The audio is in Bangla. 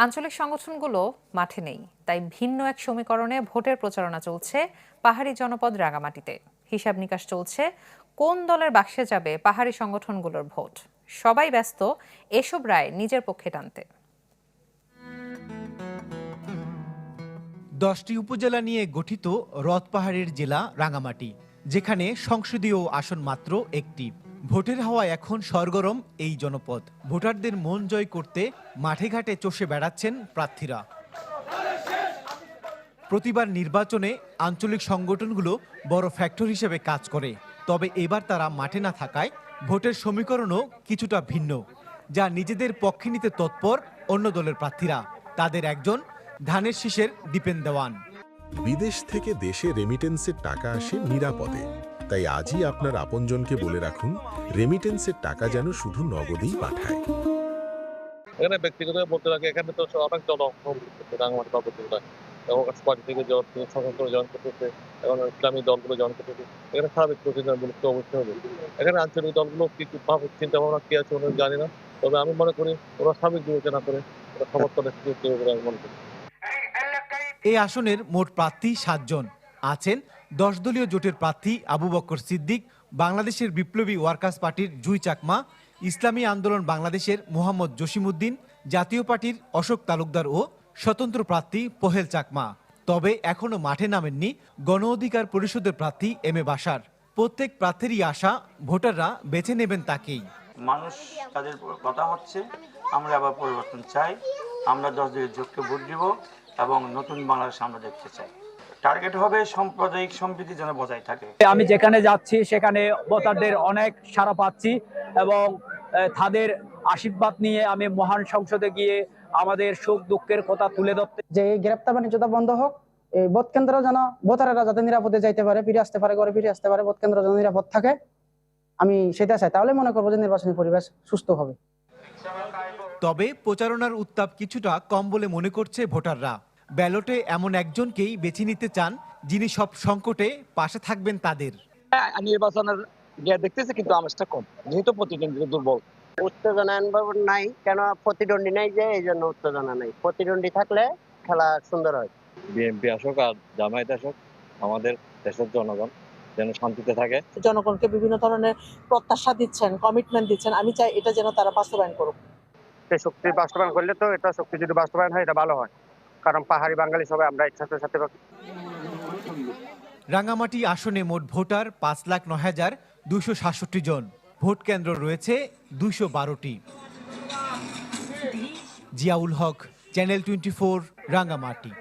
আঞ্চলিক সংগঠনগুলো মাঠে নেই, তাই ভিন্ন এক সমীকরণে ভোটের প্রচারণা চলছে পাহাড়ি জনপদ রাঙামাটিতে। হিসাব নিকাশ চলছে কোন দলের বাক্সে যাবে পাহাড়ি সংগঠনগুলোর ভোট। সবাই ব্যস্ত এসব রায় নিজের পক্ষে টানতে। 10টি উপজেলা নিয়ে গঠিত রথ পাহাড়ের জেলা রাঙামাটি, যেখানে সংসদীয় আসন মাত্র একটি। ভোটের হাওয়া এখন সরগরম এই জনপদ। ভোটারদের মন জয় করতে মাঠে ঘাটে চষে বেড়াচ্ছেন প্রার্থীরা। প্রতিবার নির্বাচনে আঞ্চলিক সংগঠনগুলো বড় ফ্যাক্টর হিসেবে কাজ করে, তবে এবার তারা মাঠে না থাকায় ভোটের সমীকরণও কিছুটা ভিন্ন, যা নিজেদের পক্ষে নিতে তৎপর অন্য দলের প্রার্থীরা। তাদের একজন ধানের শীষের দীপেন দেওয়ান। বিদেশ থেকে দেশে রেমিটেন্সের টাকা আসে নিরাপদে, তাই আজই আপনার আপনজনকে বলে রাখুন রেমিটেন্সের টাকা যেন শুধু নগদেই পাঠায়। এখানে ব্যক্তিগত বলতে লাগে, এখানে তো অনেক রাঙামাটি পার্বত্য পার্টি থেকে সশস্ত্র জয়েন করতেছে, এখন ইসলামী দলগুলো জয়েন করতেছে। এখানে স্বাভাবিক প্রতিযোগিতামূলক তো অবশ্যই হবে। এখানে আঞ্চলিক দলগুলো কি চিন্তা ভাবনা কি আছে ওরা জানি না, তবে আমি মনে করি ওরা স্বাভাবিক বিবেচনা করে ওরা সমর্থনের সুযোগ দেবে বলে আমি মনে করি। এই আসনের মোট প্রার্থী 7 জন। আছেন 10 দলীয় জোটের প্রার্থী আবু বকর সিদ্দিক, বাংলাদেশের বিপ্লবী ওয়ার্কার্স পার্টির জুই চাকমা, ইসলামী আন্দোলন বাংলাদেশের মোহাম্মদ জসিমউদ্দিন, জাতীয় পার্টির অশোক তালুকদার ও স্বতন্ত্র প্রার্থী পহেল চাকমা। তবে এখনো মাঠে নামেননি গণ অধিকার পরিষদের প্রার্থী এম এ বাশার। প্রত্যেক প্রার্থীরই আশা ভোটাররা বেছে নেবেন তাকেই। মানুষ তাদের কথা হচ্ছে আমরা আবার পরিবর্তন চাই, আমরা 10 দলীয় জোটকে ভোট দিব এবং নতুন বাংলাদেশ আমরা দেখতে চাই। টার্গেট হবে সাম্প্রদায়িক সম্প্রীতি যেন বজায় থাকে। আমি যেখানে যাচ্ছি সেখানে ভোটারদের অনেক সাড়া পাচ্ছি এবং তাদের আশীর্বাদ নিয়ে আমি মহান সংসদে গিয়ে আমাদের সুখ দুঃখের কথা তুলে ধরতে। যে এই গ্রেপ্তার বাণিজ্যটা বন্ধ হোক, এই ভোট কেন্দ্র যেন ভোটারেরা যাতে নিরাপদে যাইতে পারে, ফিরে আসতে পারে, ঘরে ফিরে আসতে পারে, ভোট কেন্দ্র যেন নিরাপদ থাকে, আমি সেটা চাই। তাহলে মনে করবো যে নির্বাচনী পরিবেশ সুস্থ হবে। তবে প্রচারণার উত্তাপ কিছুটা কম বলে মনে করছে ভোটাররা। ব্যালটে এমন একজনকেই বেছে নিতে চান যিনি সব সংকটে পাশে থাকবেন তাদের। নির্বাচনের দেখতেছে কিন্তু আমেজটা কম, যেহেতু প্রতিদ্বন্দ্বিতা দুর্বল। উত্তেজনা নাই, কেন প্রতিদ্বন্দ্বী নাই, যে এই জন্য উত্তেজনা নাই। প্রতিদ্বন্দ্বী থাকলে খেলা সুন্দর হয়। বিএনপি আসুক আর জামায়াত আসুক, আমাদের দেশের জনগণ যেন শান্তিতে থাকে। জনগণকে বিভিন্ন ধরনের প্রত্যাশা দিচ্ছেন, কমিটমেন্ট দিচ্ছেন, আমি চাই এটা যেন তারা বাস্তবায়ন করুক। শক্তি বাস্তবায়ন করলে তো এটা শক্তি যদি বাস্তবায়ন হয় এটা ভালো হয়, কারণ পাহাড়ি বাঙালি সবাই আমরা একসাথে সাথে। রাঙামাটি আসনে মোট ভোটার 5,09,267 জন। ভোট কেন্দ্র রয়েছে 212টি। জিয়াউল হক, চ্যানেল 24, রাঙামাটি।